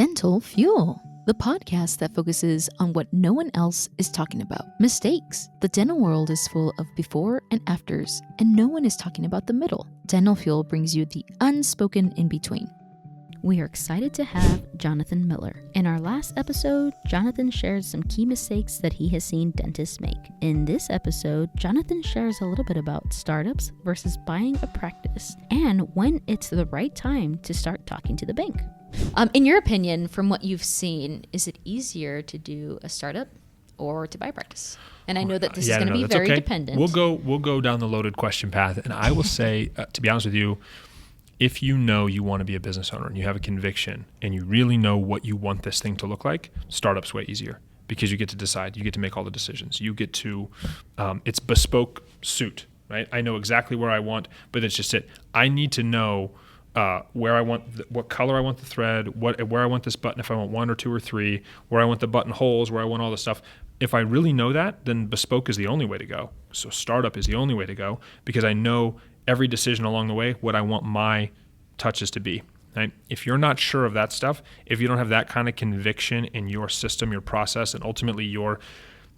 Dental Fuel, the podcast that focuses on what no one else is talking about. Mistakes. The dental world is full of before and afters, and no one is talking about the middle. Dental Fuel brings you the unspoken in between. We are excited to have Jonathan Miller. In our last episode, Jonathan shared some key mistakes that he has seen dentists make. In this episode, Jonathan shares a little bit about startups versus buying a practice and when it's the right time to start talking to the bank. In your opinion, from what you've seen, is it easier to do a startup or to buy a practice? And I know that this is going to be very dependent. We'll go down the loaded question path, and I will say, to be honest with you, if you know you want to be a business owner and you have a conviction and you really know what you want this thing to look like, startup's way easier because you get to decide, you get to make all the decisions. You get to, it's bespoke suit, right? I know exactly where I want, but it's just it. I need to know where I want, what color I want the thread, where I want this button, if I want 1 or 2 or 3, where I want the button holes, where I want all this stuff. If I really know that, then bespoke is the only way to go. So startup is the only way to go because I know every decision along the way, what I want my touches to be. Right? If you're not sure of that stuff, if you don't have that kind of conviction in your system, your process, and ultimately your,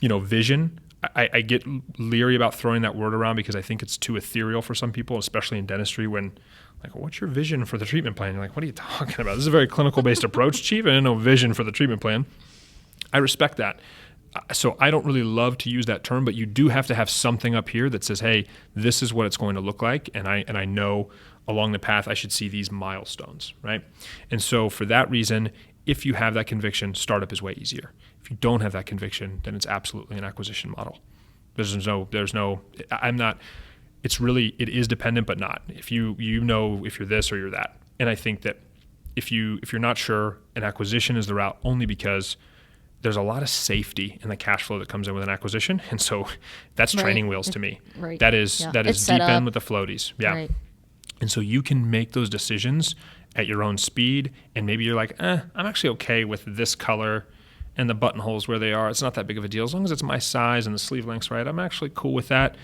vision, I get leery about throwing that word around because I think it's too ethereal for some people, especially in dentistry when like, what's your vision for the treatment plan? You're like, what are you talking about? This is a very clinical-based approach, Chief. I didn't know vision for the treatment plan. I respect that. So I don't really love to use that term, but you do have to have something up here that says, hey, this is what it's going to look like. And I know along the path I should see these milestones, right? And so for that reason, if you have that conviction, startup is way easier. If you don't have that conviction, then it's absolutely an acquisition model. It is dependent, but not. If you know if you're this or you're that. And I think that if you're not sure, an acquisition is the route only because there's a lot of safety in the cash flow that comes in with an acquisition. And so that's training wheels to me. Right. That is deep in with the floaties. Yeah. Right. And so you can make those decisions at your own speed. And maybe you're like, I'm actually okay with this color and the buttonholes where they are. It's not that big of a deal. As long as it's my size and the sleeve length's right, I'm actually cool with that.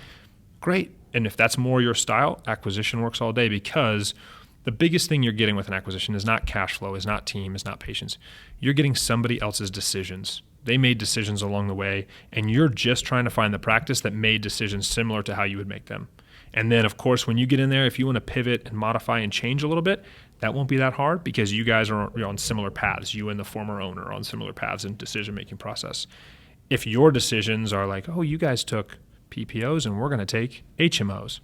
Great. And if that's more your style, acquisition works all day because the biggest thing you're getting with an acquisition is not cash flow, is not team, is not patience. You're getting somebody else's decisions. They made decisions along the way, and you're just trying to find the practice that made decisions similar to how you would make them. And then, of course, when you get in there, if you want to pivot and modify and change a little bit, that won't be that hard because you guys are on similar paths. You and the former owner are on similar paths in decision-making process. If your decisions are like, oh, you guys took PPOs and we're going to take HMOs.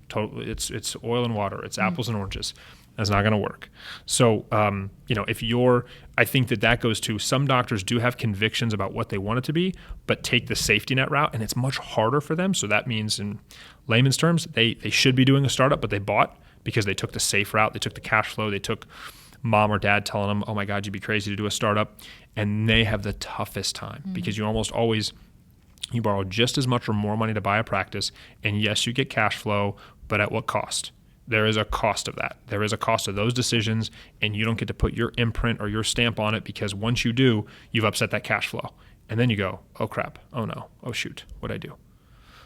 Totally, it's oil and water. It's apples and oranges. That's not going to work. So, I think that goes to some doctors do have convictions about what they want it to be, but take the safety net route, and it's much harder for them. So that means, in layman's terms, they should be doing a startup, but they bought because they took the safe route. They took the cash flow. They took mom or dad telling them, "Oh my God, you'd be crazy to do a startup," and they have the toughest time because you almost always you borrow just as much or more money to buy a practice, and yes, you get cash flow, but at what cost? There is a cost of that. There is a cost of those decisions, and you don't get to put your imprint or your stamp on it because once you do, you've upset that cash flow. And then you go, oh crap, oh no, oh shoot, what'd I do?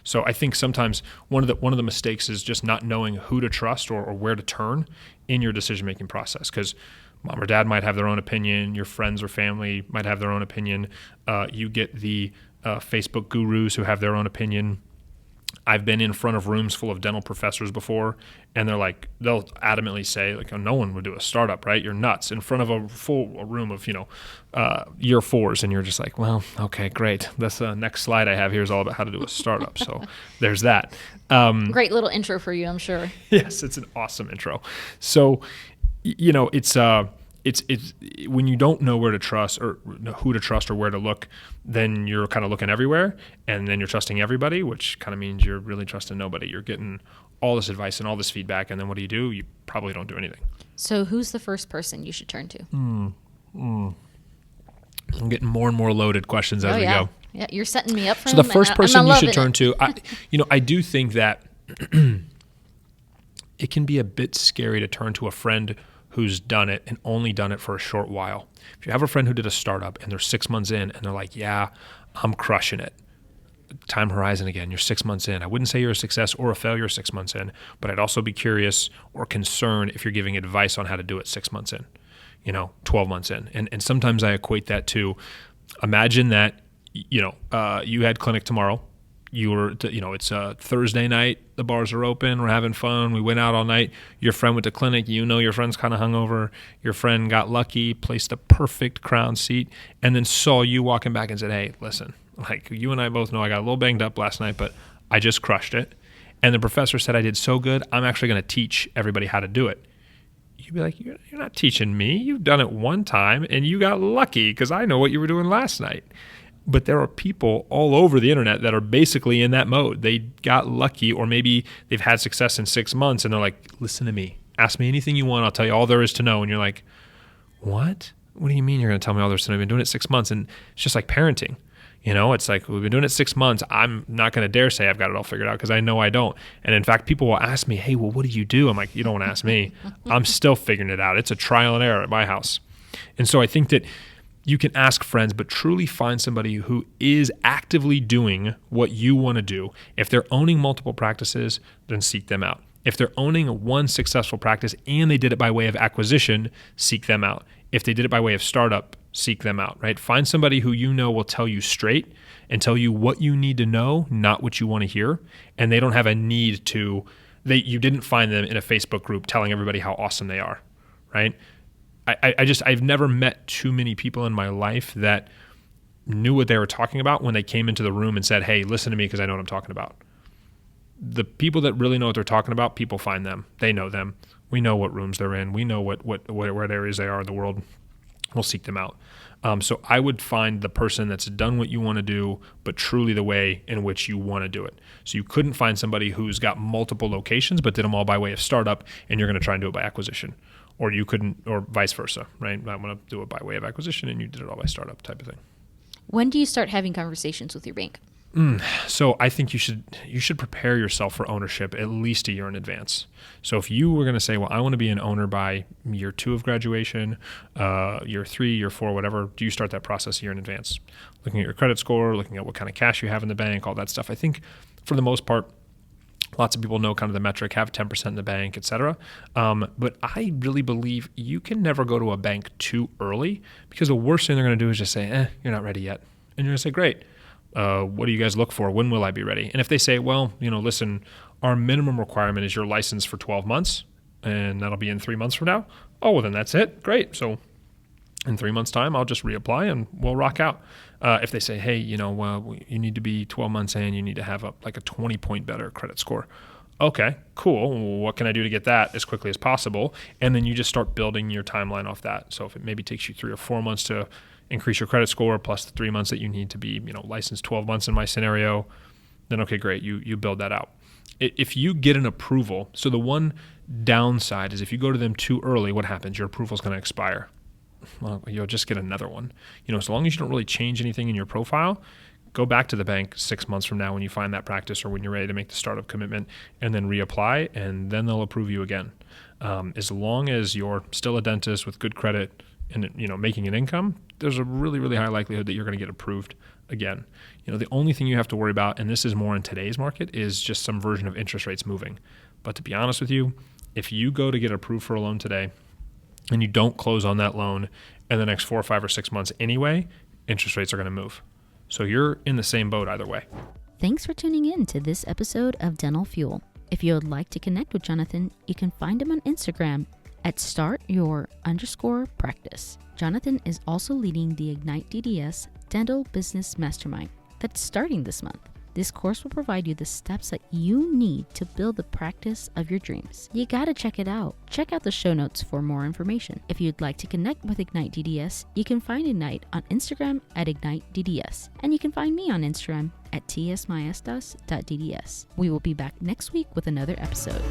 So I think sometimes one of the mistakes is just not knowing who to trust or where to turn in your decision-making process because mom or dad might have their own opinion, your friends or family might have their own opinion, you get the Facebook gurus who have their own opinion. I've been in front of rooms full of dental professors before, and they'll adamantly say, like, oh, no one would do a startup, right? You're nuts. In front of a room of, year fours, and you're just like, well, okay, great. That's the next slide I have here is all about how to do a startup. So there's that. Great little intro for you, I'm sure. Yes, it's an awesome intro. So, it's when you don't know where to trust or who to trust or where to look, then you're kind of looking everywhere, and then you're trusting everybody, which kind of means you're really trusting nobody. You're getting all this advice and all this feedback, and then what do? You probably don't do anything. So who's the first person you should turn to? I'm getting more and more loaded questions as we go. Yeah, you're setting me up for So the first person you should turn to, I do think that it can be a bit scary to turn to a friend who's done it and only done it for a short while. If you have a friend who did a startup and they're 6 months in and they're like, yeah, I'm crushing it. Time horizon again, you're 6 months in. I wouldn't say you're a success or a failure 6 months in, but I'd also be curious or concerned if you're giving advice on how to do it 6 months in. 12 months in. And sometimes I equate that to, imagine that, you had clinic tomorrow. It's a Thursday night, the bars are open, we're having fun, we went out all night, your friend went to clinic, your friend's kind of hungover, your friend got lucky, placed a perfect crown seat, and then saw you walking back and said, hey, listen, like you and I both know I got a little banged up last night, but I just crushed it. And the professor said I did so good, I'm actually going to teach everybody how to do it. You'd be like, you're not teaching me. You've done it one time and you got lucky because I know what you were doing last night. But there are people all over the internet that are basically in that mode. They got lucky, or maybe they've had success in 6 months and they're like, listen to me. Ask me anything you want. I'll tell you all there is to know. And you're like, what? What do you mean you're going to tell me all there is to know? I've been doing it 6 months. And it's just like parenting. It's like, we've been doing it 6 months. I'm not going to dare say I've got it all figured out because I know I don't. And in fact, people will ask me, hey, well, what do you do? I'm like, you don't want to ask me. I'm still figuring it out. It's a trial and error at my house. And so I think that you can ask friends, but truly find somebody who is actively doing what you want to do. If they're owning multiple practices, then seek them out. If they're owning one successful practice and they did it by way of acquisition, seek them out. If they did it by way of startup, seek them out, right? Find somebody who will tell you straight and tell you what you need to know, not what you want to hear. And they don't have a need to, you didn't find them in a Facebook group telling everybody how awesome they are, right? I've never met too many people in my life that knew what they were talking about when they came into the room and said, hey, listen to me because I know what I'm talking about. The people that really know what they're talking about, people find them. They know them. We know what rooms they're in. We know what areas they are in the world. We'll seek them out. So I would find the person that's done what you want to do, but truly the way in which you want to do it. So you couldn't find somebody who's got multiple locations, but did them all by way of startup, and you're going to try and do it by acquisition. Or you couldn't, or vice versa, right? I want to do it by way of acquisition, and you did it all by startup type of thing. When do you start having conversations with your bank? So I think you should prepare yourself for ownership at least a year in advance. So if you were going to say, well, I want to be an owner by year 2 of graduation, year 3, year 4, whatever, do you start that process a year in advance? Looking at your credit score, looking at what kind of cash you have in the bank, all that stuff. I think for the most part, lots of people know kind of the metric, have 10% in the bank, et cetera. But I really believe you can never go to a bank too early, because the worst thing they're going to do is just say, you're not ready yet. And you're going to say, great. What do you guys look for? When will I be ready? And if they say, well, listen, our minimum requirement is your license for 12 months, and that'll be in 3 months from now. Oh, well, then that's it. Great. So in 3 months' time, I'll just reapply and we'll rock out. If they say, hey, you need to be 12 months in, you need to have a 20-point better credit score. Okay, cool. What can I do to get that as quickly as possible? And then you just start building your timeline off that. So if it maybe takes you 3 or 4 months to increase your credit score plus the 3 months that you need to be, licensed 12 months in my scenario, then okay, great. You build that out. If you get an approval, so the one downside is if you go to them too early, what happens? Your approval is going to expire. Well, you'll just get another one. So long as you don't really change anything in your profile, go back to the bank 6 months from now when you find that practice or when you're ready to make the startup commitment, and then reapply, and then they'll approve you again. As long as you're still a dentist with good credit and making an income, there's a really, really high likelihood that you're going to get approved again. The only thing you have to worry about, and this is more in today's market, is just some version of interest rates moving. But to be honest with you, if you go to get approved for a loan today and you don't close on that loan in the next 4 or 5 or 6 months anyway, interest rates are going to move. So you're in the same boat either way. Thanks for tuning in to this episode of Dental Fuel. If you would like to connect with Jonathan, you can find him on Instagram at startyour_practice. Jonathan is also leading the Ignite DDS Dental Business Mastermind that's starting this month. This course will provide you the steps that you need to build the practice of your dreams. You gotta check it out. Check out the show notes for more information. If you'd like to connect with Ignite DDS, you can find Ignite on Instagram at Ignite DDS. And you can find me on Instagram at tsmaestas.dds. We will be back next week with another episode.